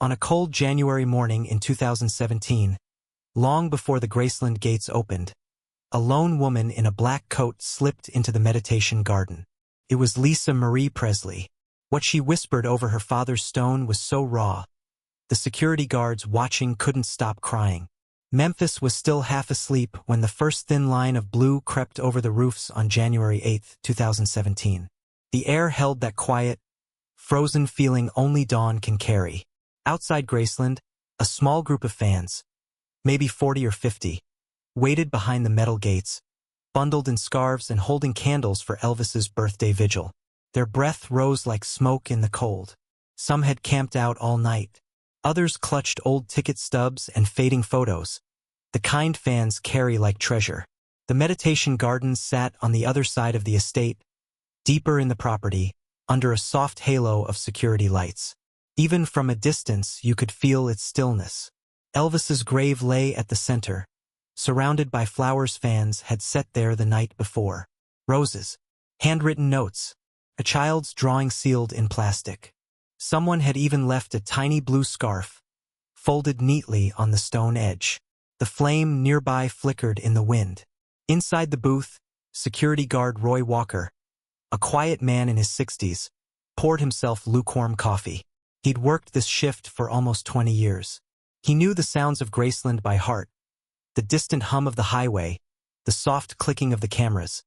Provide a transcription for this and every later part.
On a cold January morning in 2017, long before the Graceland gates opened, a lone woman in a black coat slipped into the meditation garden. It was Lisa Marie Presley. What she whispered over her father's stone was so raw. The security guards watching couldn't stop crying. Memphis was still half asleep when the first thin line of blue crept over the roofs on January 8, 2017. The air held that quiet, frozen feeling only dawn can carry. Outside Graceland, a small group of fans, maybe 40 or 50, waited behind the metal gates, bundled in scarves and holding candles for Elvis's birthday vigil. Their breath rose like smoke in the cold. Some had camped out all night. Others clutched old ticket stubs and fading photos, the kind fans carry like treasure. The meditation gardens sat on the other side of the estate, deeper in the property, under a soft halo of security lights. Even from a distance, you could feel its stillness. Elvis's grave lay at the center, surrounded by flowers fans had set there the night before. Roses, handwritten notes, a child's drawing sealed in plastic. Someone had even left a tiny blue scarf, folded neatly on the stone edge. The flame nearby flickered in the wind. Inside the booth, security guard Roy Walker, a quiet man in his 60s, poured himself lukewarm coffee. He'd worked this shift for almost 20 years. He knew the sounds of Graceland by heart, the distant hum of the highway, the soft clicking of the cameras,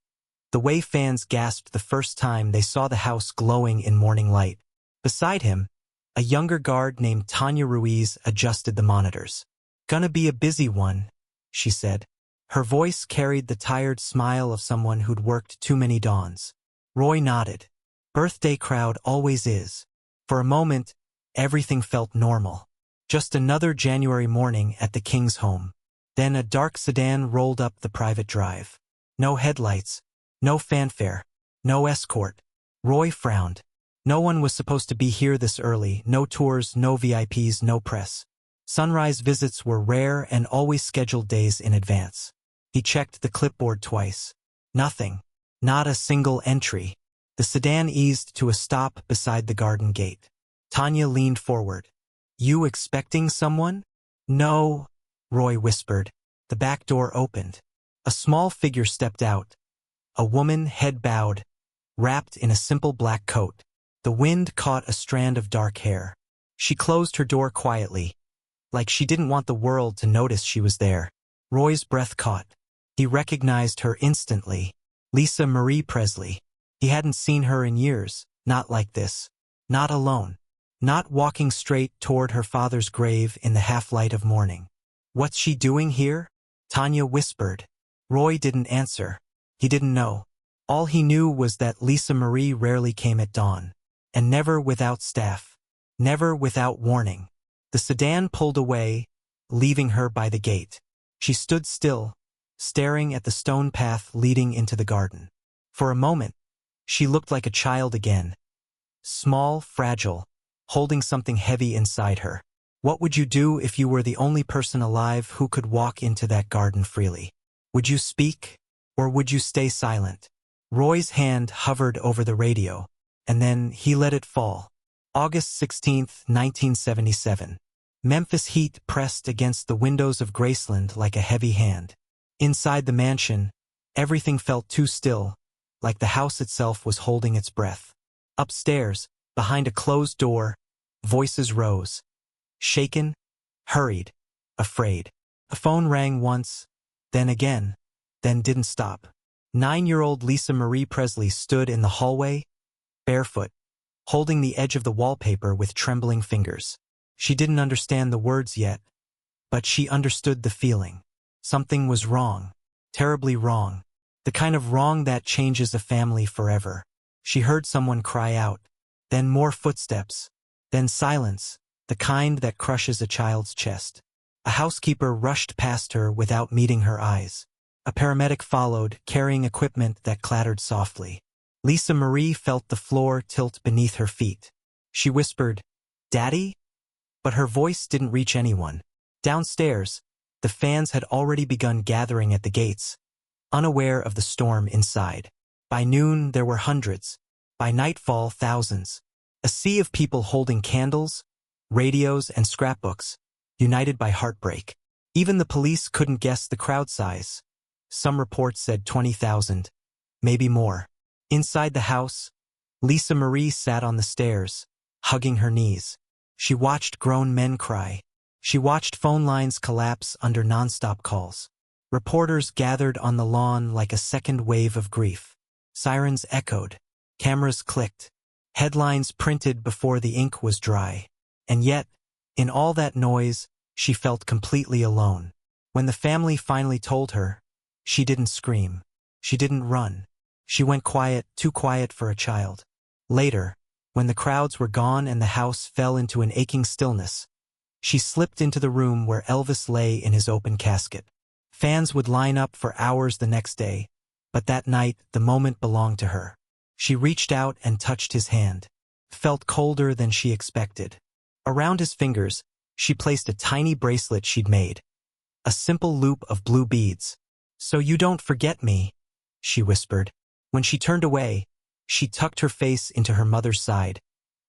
the way fans gasped the first time they saw the house glowing in morning light. Beside him, a younger guard named Tanya Ruiz adjusted the monitors. "Gonna be a busy one," she said. Her voice carried the tired smile of someone who'd worked too many dawns. Roy nodded. Birthday crowd always is. For a moment, everything felt normal. Just another January morning at the King's home. Then a dark sedan rolled up the private drive. No headlights, no fanfare, no escort. Roy frowned. No one was supposed to be here this early, no tours, no VIPs, no press. Sunrise visits were rare and always scheduled days in advance. He checked the clipboard twice. Nothing. Not a single entry. The sedan eased to a stop beside the garden gate. Tanya leaned forward. "You expecting someone?" "No," Roy whispered. The back door opened. A small figure stepped out. A woman, head bowed, wrapped in a simple black coat. The wind caught a strand of dark hair. She closed her door quietly, like she didn't want the world to notice she was there. Roy's breath caught. He recognized her instantly. Lisa Marie Presley. He hadn't seen her in years, not like this. Not alone. Not walking straight toward her father's grave in the half-light of morning. "What's she doing here?" Tanya whispered. Roy didn't answer. He didn't know. All he knew was that Lisa Marie rarely came at dawn. And never without staff. Never without warning. The sedan pulled away, leaving her by the gate. She stood still, staring at the stone path leading into the garden. For a moment, she looked like a child again. Small, fragile, holding something heavy inside her. What would you do if you were the only person alive who could walk into that garden freely? Would you speak, or would you stay silent? Roy's hand hovered over the radio, and then he let it fall. August 16, 1977. Memphis heat pressed against the windows of Graceland like a heavy hand. Inside the mansion, everything felt too still, like the house itself was holding its breath. Upstairs, behind a closed door, voices rose. Shaken, hurried, afraid. A phone rang once, then again, then didn't stop. 9-year-old Lisa Marie Presley stood in the hallway, barefoot, holding the edge of the wallpaper with trembling fingers. She didn't understand the words yet, but she understood the feeling. Something was wrong, terribly wrong, the kind of wrong that changes a family forever. She heard someone cry out, then more footsteps, then silence, the kind that crushes a child's chest. A housekeeper rushed past her without meeting her eyes. A paramedic followed, carrying equipment that clattered softly. Lisa Marie felt the floor tilt beneath her feet. She whispered, "Daddy?" But her voice didn't reach anyone. Downstairs, the fans had already begun gathering at the gates, unaware of the storm inside. By noon, there were hundreds. By nightfall, thousands. A sea of people holding candles, radios, and scrapbooks, united by heartbreak. Even the police couldn't guess the crowd size. Some reports said 20,000, maybe more. Inside the house, Lisa Marie sat on the stairs, hugging her knees. She watched grown men cry. She watched phone lines collapse under nonstop calls. Reporters gathered on the lawn like a second wave of grief. Sirens echoed. Cameras clicked. Headlines printed before the ink was dry. And yet, in all that noise, she felt completely alone. When the family finally told her, she didn't scream. She didn't run. She went quiet, too quiet for a child. Later, when the crowds were gone and the house fell into an aching stillness, she slipped into the room where Elvis lay in his open casket. Fans would line up for hours the next day, but that night the moment belonged to her. She reached out and touched his hand. Felt colder than she expected. Around his fingers, she placed a tiny bracelet she'd made. A simple loop of blue beads. "So you don't forget me," she whispered. When she turned away, she tucked her face into her mother's side,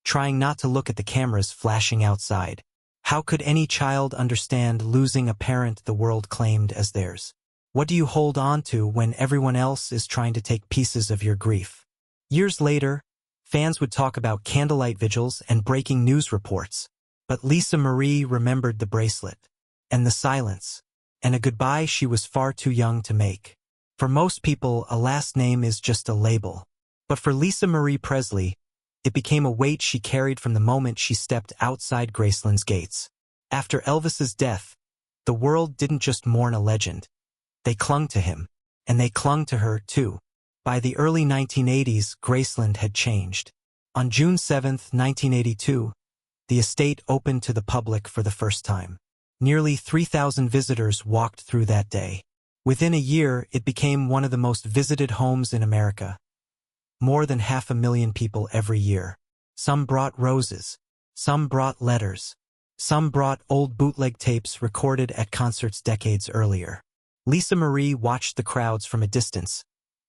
trying not to look at the cameras flashing outside. How could any child understand losing a parent the world claimed as theirs? What do you hold on to when everyone else is trying to take pieces of your grief? Years later, fans would talk about candlelight vigils and breaking news reports. But Lisa Marie remembered the bracelet, and the silence, and a goodbye she was far too young to make. For most people, a last name is just a label. But for Lisa Marie Presley, it became a weight she carried from the moment she stepped outside Graceland's gates. After Elvis's death, the world didn't just mourn a legend. They clung to him, and they clung to her, too. By the early 1980s, Graceland had changed. On June 7, 1982, the estate opened to the public for the first time. Nearly 3,000 visitors walked through that day. Within a year, it became one of the most visited homes in America. More than 500,000 people every year. Some brought roses. Some brought letters. Some brought old bootleg tapes recorded at concerts decades earlier. Lisa Marie watched the crowds from a distance,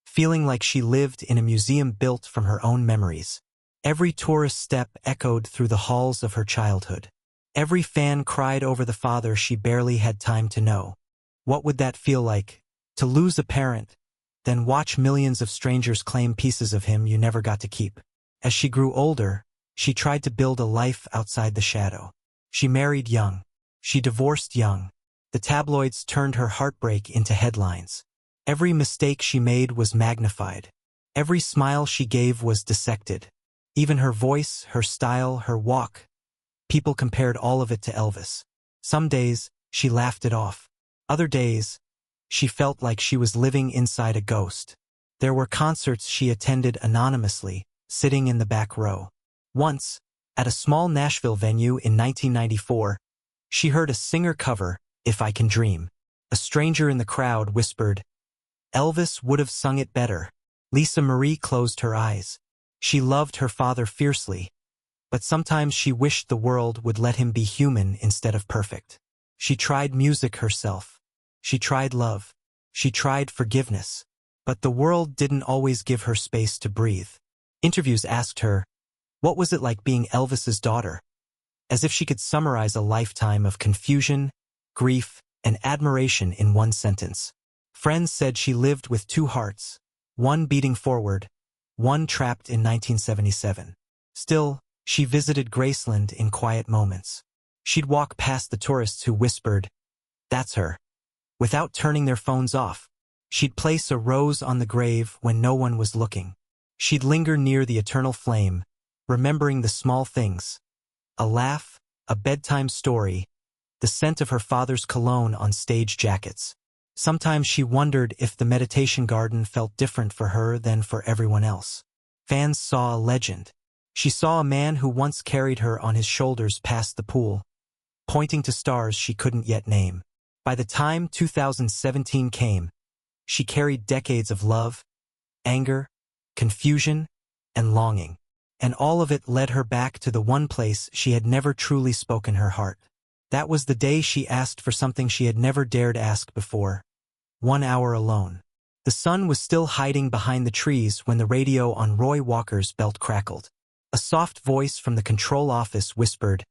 feeling like she lived in a museum built from her own memories. Every tourist step echoed through the halls of her childhood. Every fan cried over the father she barely had time to know. What would that feel like? To lose a parent, then watch millions of strangers claim pieces of him you never got to keep. As she grew older, she tried to build a life outside the shadow. She married young. She divorced young. The tabloids turned her heartbreak into headlines. Every mistake she made was magnified. Every smile she gave was dissected. Even her voice, her style, her walk. People compared all of it to Elvis. Some days, she laughed it off. Other days, she felt like she was living inside a ghost. There were concerts she attended anonymously, sitting in the back row. Once, at a small Nashville venue in 1994, she heard a singer cover, "If I Can Dream." A stranger in the crowd whispered, "Elvis would have sung it better." Lisa Marie closed her eyes. She loved her father fiercely, but sometimes she wished the world would let him be human instead of perfect. She tried music herself. She tried love. She tried forgiveness. But the world didn't always give her space to breathe. Interviews asked her, what was it like being Elvis's daughter? As if she could summarize a lifetime of confusion, grief, and admiration in one sentence. Friends said she lived with two hearts, one beating forward, one trapped in 1977. Still, she visited Graceland in quiet moments. She'd walk past the tourists who whispered, "That's her," without turning their phones off. She'd place a rose on the grave when no one was looking. She'd linger near the eternal flame, remembering the small things. A laugh, a bedtime story, the scent of her father's cologne on stage jackets. Sometimes she wondered if the meditation garden felt different for her than for everyone else. Fans saw a legend. She saw a man who once carried her on his shoulders past the pool, pointing to stars she couldn't yet name. By the time 2017 came, she carried decades of love, anger, confusion, and longing. And all of it led her back to the one place she had never truly spoken her heart. That was the day she asked for something she had never dared ask before. 1 hour alone. The sun was still hiding behind the trees when the radio on Roy Walker's belt crackled. A soft voice from the control office whispered,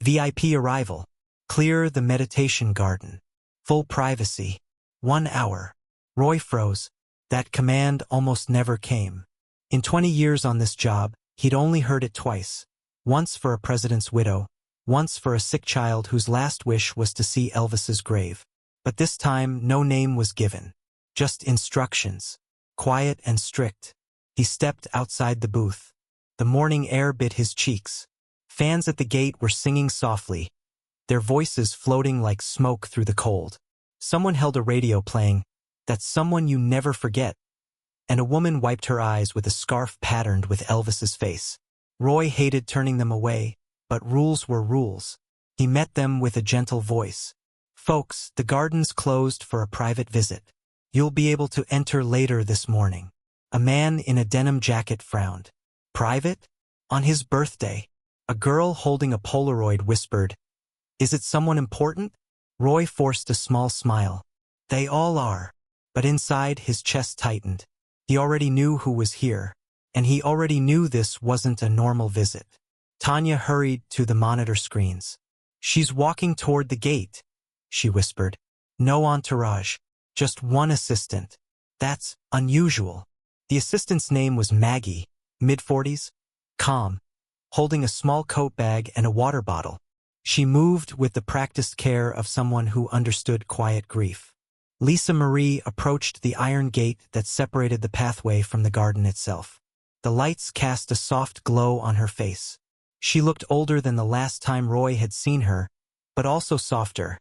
VIP arrival. Clear the meditation garden. Full privacy. 1 hour. Roy froze. That command almost never came. In 20 years on this job, he'd only heard it twice. Once for a president's widow, once for a sick child whose last wish was to see Elvis's grave. But this time, no name was given. Just instructions. Quiet and strict. He stepped outside the booth. The morning air bit his cheeks. Fans at the gate were singing softly, their voices floating like smoke through the cold. Someone held a radio playing, "That's Someone You Never Forget," and a woman wiped her eyes with a scarf patterned with Elvis's face. Roy hated turning them away, but rules were rules. He met them with a gentle voice. "Folks, the garden's closed for a private visit. You'll be able to enter later this morning." A man in a denim jacket frowned. "Private? On his birthday?" A girl holding a Polaroid whispered, "Is it someone important?" Roy forced a small smile. "They all are." But inside, his chest tightened. He already knew who was here, and he already knew this wasn't a normal visit. Tanya hurried to the monitor screens. "She's walking toward the gate," she whispered. "No entourage, just one assistant. That's unusual." The assistant's name was Maggie, mid-40s, calm, holding a small coat bag and a water bottle. She moved with the practiced care of someone who understood quiet grief. Lisa Marie approached the iron gate that separated the pathway from the garden itself. The lights cast a soft glow on her face. She looked older than the last time Roy had seen her, but also softer,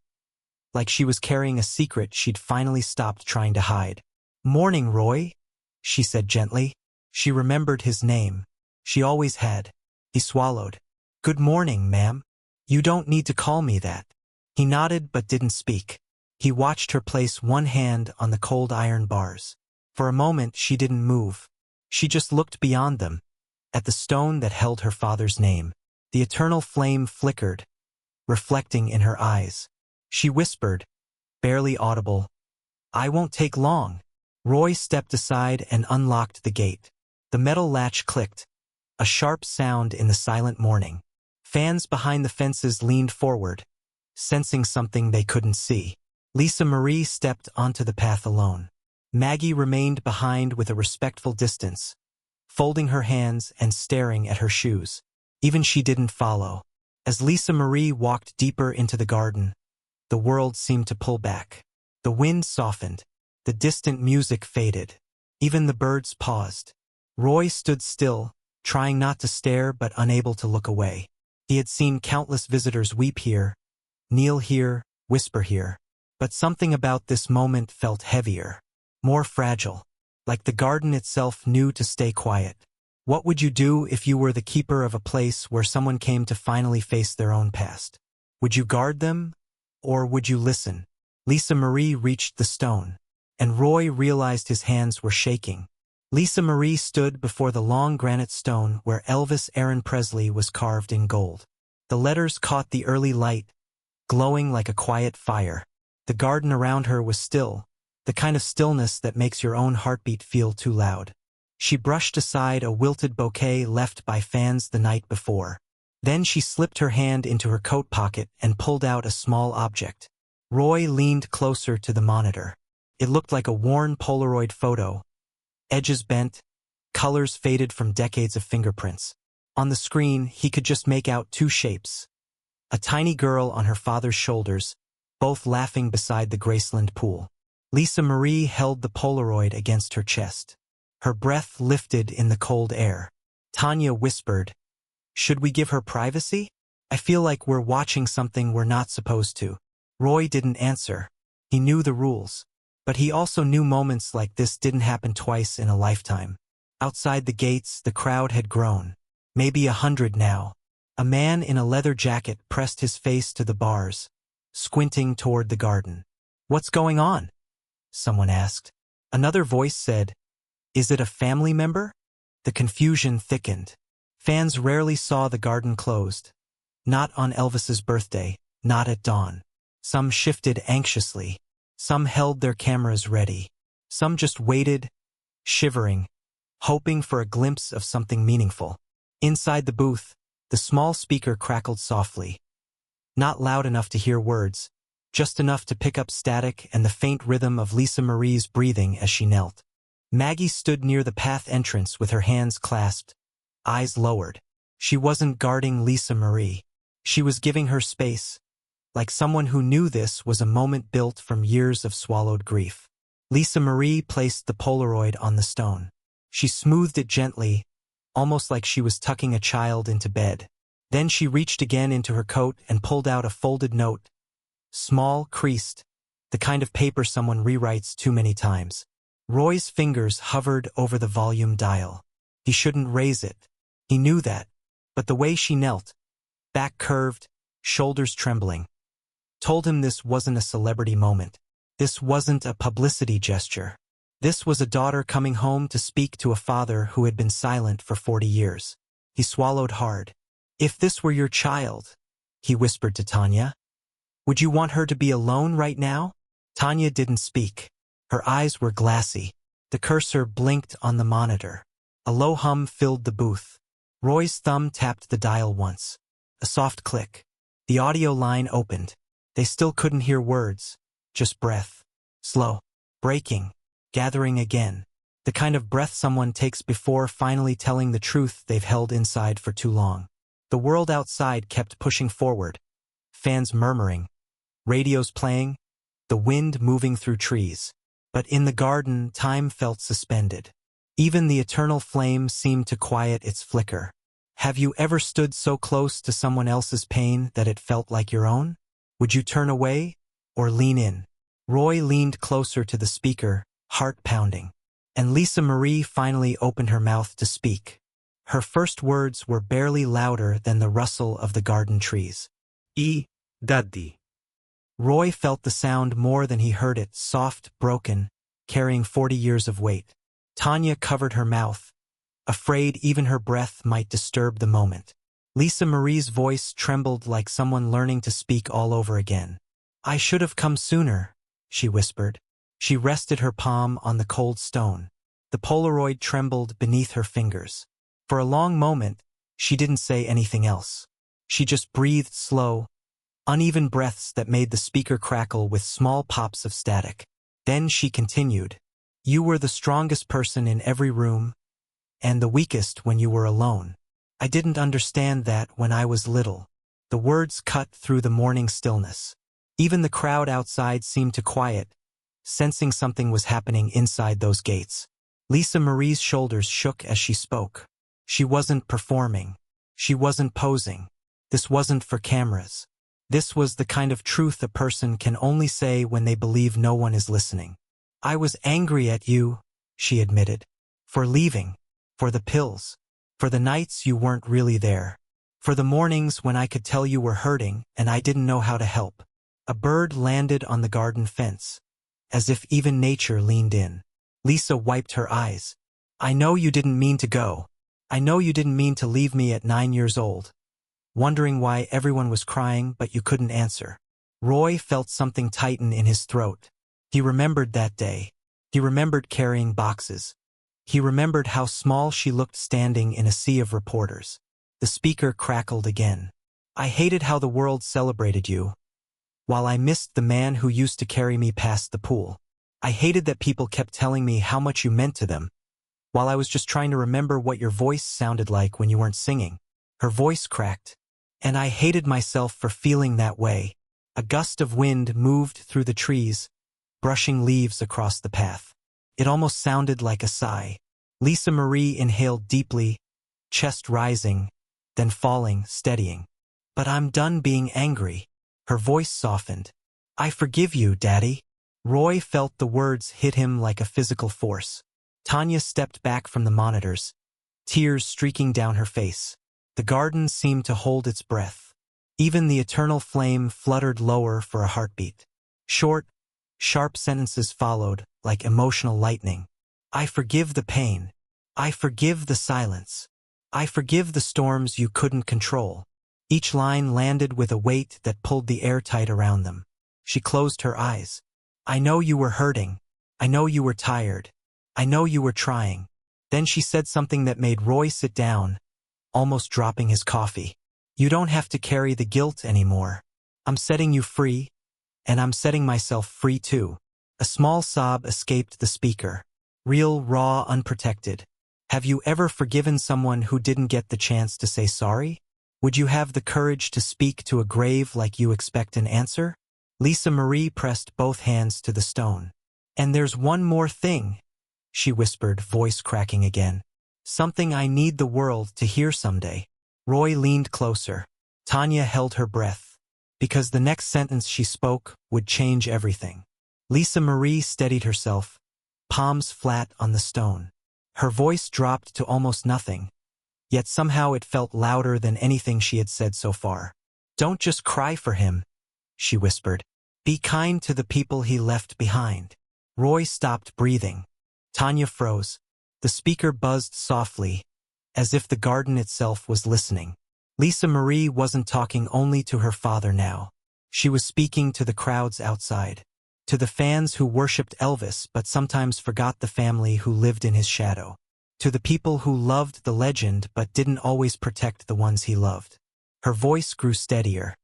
like she was carrying a secret she'd finally stopped trying to hide. "Morning, Roy," she said gently. She remembered his name. She always had. He swallowed. "Good morning, ma'am. You don't need to call me that." He nodded but didn't speak. He watched her place one hand on the cold iron bars. For a moment she didn't move. She just looked beyond them, at the stone that held her father's name. The eternal flame flickered, reflecting in her eyes. She whispered, barely audible, "I won't take long." Roy stepped aside and unlocked the gate. The metal latch clicked, a sharp sound in the silent morning. Fans behind the fences leaned forward, sensing something they couldn't see. Lisa Marie stepped onto the path alone. Maggie remained behind with a respectful distance, folding her hands and staring at her shoes. Even she didn't follow. As Lisa Marie walked deeper into the garden, the world seemed to pull back. The wind softened. The distant music faded. Even the birds paused. Roy stood still, trying not to stare but unable to look away. He had seen countless visitors weep here, kneel here, whisper here. But something about this moment felt heavier, more fragile, like the garden itself knew to stay quiet. What would you do if you were the keeper of a place where someone came to finally face their own past? Would you guard them, or would you listen? Lisa Marie reached the stone, and Roy realized his hands were shaking. Lisa Marie stood before the long granite stone where Elvis Presley was carved in gold. The letters caught the early light, glowing like a quiet fire. The garden around her was still, the kind of stillness that makes your own heartbeat feel too loud. She brushed aside a wilted bouquet left by fans the night before. Then she slipped her hand into her coat pocket and pulled out a small object. Roy leaned closer to the monitor. It looked like a worn Polaroid photo. Edges bent, colors faded from decades of fingerprints. On the screen, he could just make out two shapes. A tiny girl on her father's shoulders, both laughing beside the Graceland pool. Lisa Marie held the Polaroid against her chest. Her breath lifted in the cold air. Tanya whispered, "Should we give her privacy? I feel like we're watching something we're not supposed to." Roy didn't answer. He knew the rules. But he also knew moments like this didn't happen twice in a lifetime. Outside the gates, the crowd had grown. Maybe 100 now. A man in a leather jacket pressed his face to the bars, squinting toward the garden. "What's going on?" someone asked. Another voice said, "Is it a family member?" The confusion thickened. Fans rarely saw the garden closed. Not on Elvis's birthday, not at dawn. Some shifted anxiously. Some held their cameras ready. Some just waited, shivering, hoping for a glimpse of something meaningful. Inside the booth, the small speaker crackled softly. Not loud enough to hear words, just enough to pick up static and the faint rhythm of Lisa Marie's breathing as she knelt. Maggie stood near the path entrance with her hands clasped, eyes lowered. She wasn't guarding Lisa Marie. She was giving her space, like someone who knew this was a moment built from years of swallowed grief. Lisa Marie placed the Polaroid on the stone. She smoothed it gently, almost like she was tucking a child into bed. Then she reached again into her coat and pulled out a folded note, small, creased, the kind of paper someone rewrites too many times. Roy's fingers hovered over the volume dial. He shouldn't raise it. He knew that. But the way she knelt, back curved, shoulders trembling, told him this wasn't a celebrity moment. This wasn't a publicity gesture. This was a daughter coming home to speak to a father who had been silent for 40 years. He swallowed hard. "If this were your child," he whispered to Tanya, "would you want her to be alone right now?" Tanya didn't speak. Her eyes were glassy. The cursor blinked on the monitor. A low hum filled the booth. Roy's thumb tapped the dial once. A soft click. The audio line opened. They still couldn't hear words, just breath. Slow. Breaking. Gathering again. The kind of breath someone takes before finally telling the truth they've held inside for too long. The world outside kept pushing forward. Fans murmuring. Radios playing. The wind moving through trees. But in the garden, time felt suspended. Even the eternal flame seemed to quiet its flicker. Have you ever stood so close to someone else's pain that it felt like your own? Would you turn away or lean in? Roy leaned closer to the speaker, heart pounding. And Lisa Marie finally opened her mouth to speak. Her first words were barely louder than the rustle of the garden trees. Daddy. Roy felt the sound more than he heard it, soft, broken, carrying 40 years of weight. Tanya covered her mouth, afraid even her breath might disturb the moment. Lisa Marie's voice trembled like someone learning to speak all over again. "I should have come sooner," she whispered. She rested her palm on the cold stone. The Polaroid trembled beneath her fingers. For a long moment, she didn't say anything else. She just breathed slow, uneven breaths that made the speaker crackle with small pops of static. Then she continued. "You were the strongest person in every room, and the weakest when you were alone. I didn't understand that when I was little." The words cut through the morning stillness. Even the crowd outside seemed to quiet, sensing something was happening inside those gates. Lisa Marie's shoulders shook as she spoke. She wasn't performing. She wasn't posing. This wasn't for cameras. This was the kind of truth a person can only say when they believe no one is listening. "I was angry at you," she admitted. "For leaving. For the pills. For the nights you weren't really there. For the mornings when I could tell you were hurting and I didn't know how to help." A bird landed on the garden fence, as if even nature leaned in. Lisa wiped her eyes. "I know you didn't mean to go. I know you didn't mean to leave me at 9 years old, wondering why everyone was crying but you couldn't answer." Roy felt something tighten in his throat. He remembered that day. He remembered carrying boxes. He remembered how small she looked standing in a sea of reporters. The speaker crackled again. "I hated how the world celebrated you, while I missed the man who used to carry me past the pool. I hated that people kept telling me how much you meant to them, while I was just trying to remember what your voice sounded like when you weren't singing." Her voice cracked. "And I hated myself for feeling that way." A gust of wind moved through the trees, brushing leaves across the path. It almost sounded like a sigh. Lisa Marie inhaled deeply, chest rising, then falling, steadying. "But I'm done being angry." Her voice softened. "I forgive you, Daddy." Roy felt the words hit him like a physical force. Tanya stepped back from the monitors, tears streaking down her face. The garden seemed to hold its breath. Even the eternal flame fluttered lower for a heartbeat. Short, sharp sentences followed, like emotional lightning. "I forgive the pain. I forgive the silence. I forgive the storms you couldn't control." Each line landed with a weight that pulled the air tight around them. She closed her eyes. "I know you were hurting. I know you were tired. I know you were trying." Then she said something that made Roy sit down, almost dropping his coffee. "You don't have to carry the guilt anymore. I'm setting you free, and I'm setting myself free too. A small sob escaped the speaker. Real, raw, unprotected. Have you ever forgiven someone who didn't get the chance to say sorry? Would you have the courage to speak to a grave like you expect an answer? Lisa Marie pressed both hands to the stone. And there's one more thing, she whispered, voice cracking again. Something I need the world to hear someday. Roy leaned closer. Tanya held her breath, because the next sentence she spoke would change everything. Lisa Marie steadied herself, palms flat on the stone. Her voice dropped to almost nothing, yet somehow it felt louder than anything she had said so far. Don't just cry for him, she whispered. Be kind to the people he left behind. Roy stopped breathing. Tanya froze. The speaker buzzed softly, as if the garden itself was listening. Lisa Marie wasn't talking only to her father now. She was speaking to the crowds outside, to the fans who worshipped Elvis but sometimes forgot the family who lived in his shadow, to the people who loved the legend but didn't always protect the ones he loved. Her voice grew steadier.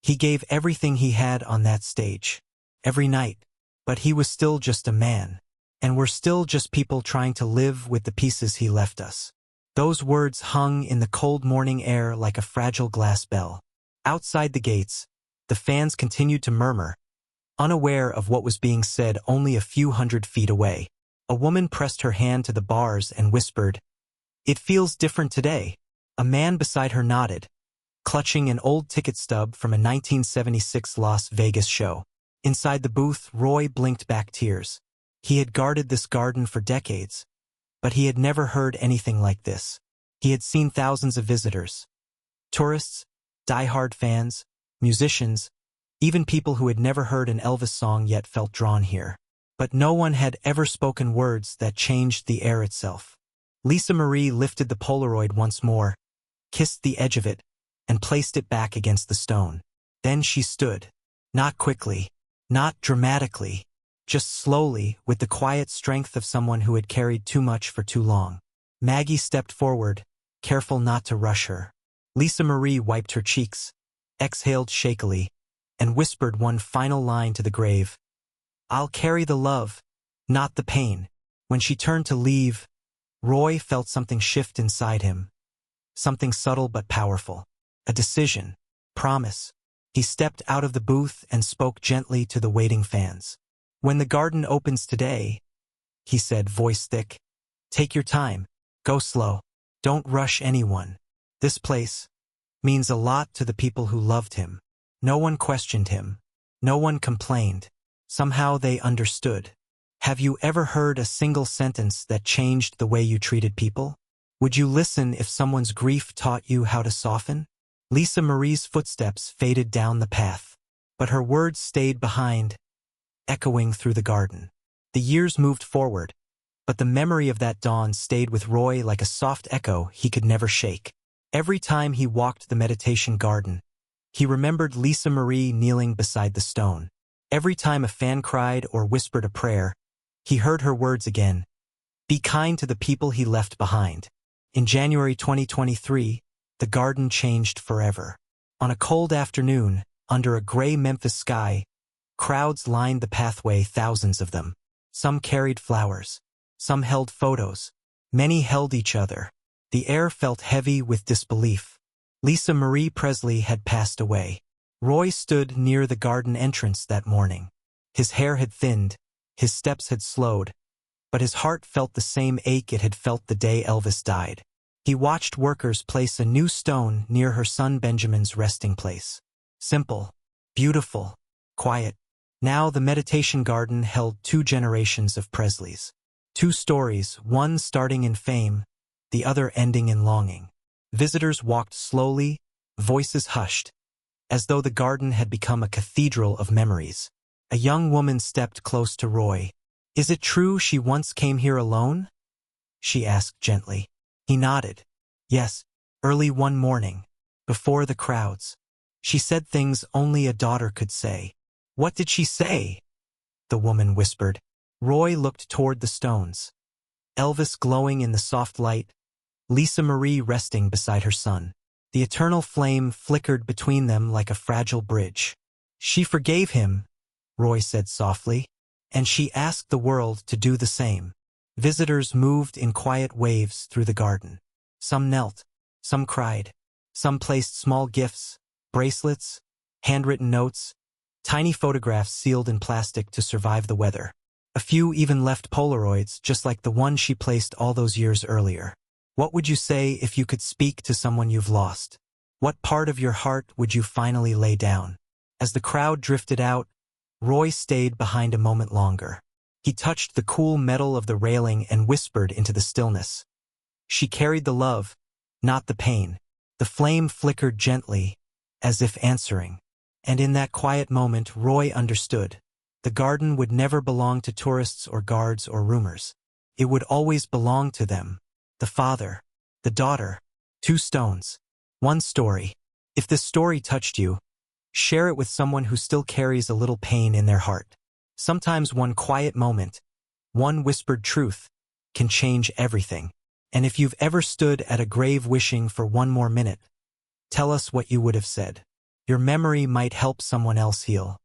He gave everything he had on that stage, every night, but he was still just a man, and we're still just people trying to live with the pieces he left us. Those words hung in the cold morning air like a fragile glass bell. Outside the gates, the fans continued to murmur, unaware of what was being said only a few 100 feet away. A woman pressed her hand to the bars and whispered, "It feels different today." A man beside her nodded, clutching an old ticket stub from a 1976 Las Vegas show. Inside the booth, Roy blinked back tears. He had guarded this garden for decades, but he had never heard anything like this. He had seen thousands of visitors, tourists, die-hard fans, musicians, even people who had never heard an Elvis song yet felt drawn here. But no one had ever spoken words that changed the air itself. Lisa Marie lifted the Polaroid once more, kissed the edge of it, and placed it back against the stone. Then she stood. Not quickly, not dramatically, just slowly, with the quiet strength of someone who had carried too much for too long. Maggie stepped forward, careful not to rush her. Lisa Marie wiped her cheeks, exhaled shakily, and whispered one final line to the grave. "I'll carry the love, not the pain." When she turned to leave, Roy felt something shift inside him. Something subtle but powerful. A decision. Promise. He stepped out of the booth and spoke gently to the waiting fans. "When the garden opens today," he said, voice thick, "take your time. Go slow. Don't rush anyone. This place means a lot to the people who loved him." No one questioned him. No one complained. Somehow they understood. Have you ever heard a single sentence that changed the way you treated people? Would you listen if someone's grief taught you how to soften? Lisa Marie's footsteps faded down the path, but her words stayed behind, echoing through the garden. The years moved forward, but the memory of that dawn stayed with Roy like a soft echo he could never shake. Every time he walked the meditation garden, he remembered Lisa Marie kneeling beside the stone. Every time a fan cried or whispered a prayer, he heard her words again. Be kind to the people he left behind. In January 2023, the garden changed forever. On a cold afternoon, under a gray Memphis sky, crowds lined the pathway, thousands of them. Some carried flowers. Some held photos. Many held each other. The air felt heavy with disbelief. Lisa Marie Presley had passed away. Roy stood near the garden entrance that morning. His hair had thinned, his steps had slowed, but his heart felt the same ache it had felt the day Elvis died. He watched workers place a new stone near her son Benjamin's resting place. Simple, beautiful, quiet. Now the meditation garden held 2 generations of Presleys. 2 stories, one starting in fame, the other ending in longing. Visitors walked slowly, voices hushed, as though the garden had become a cathedral of memories. A young woman stepped close to Roy. "Is it true she once came here alone?" she asked gently. He nodded. "Yes, early one morning, before the crowds. She said things only a daughter could say." "What did she say?" the woman whispered. Roy looked toward the stones. Elvis glowing in the soft light, Lisa Marie resting beside her son. The eternal flame flickered between them like a fragile bridge. She forgave him, Roy said softly, and she asked the world to do the same. Visitors moved in quiet waves through the garden. Some knelt, some cried, some placed small gifts, bracelets, handwritten notes, tiny photographs sealed in plastic to survive the weather. A few even left Polaroids, just like the one she placed all those years earlier. What would you say if you could speak to someone you've lost? What part of your heart would you finally lay down? As the crowd drifted out, Roy stayed behind a moment longer. He touched the cool metal of the railing and whispered into the stillness. She carried the love, not the pain. The flame flickered gently, as if answering. And in that quiet moment, Roy understood. The garden would never belong to tourists or guards or rumors. It would always belong to them. The father, the daughter, 2 stones, 1 story. If this story touched you, share it with someone who still carries a little pain in their heart. Sometimes one quiet moment, one whispered truth, can change everything. And if you've ever stood at a grave wishing for 1 more minute, tell us what you would have said. Your memory might help someone else heal.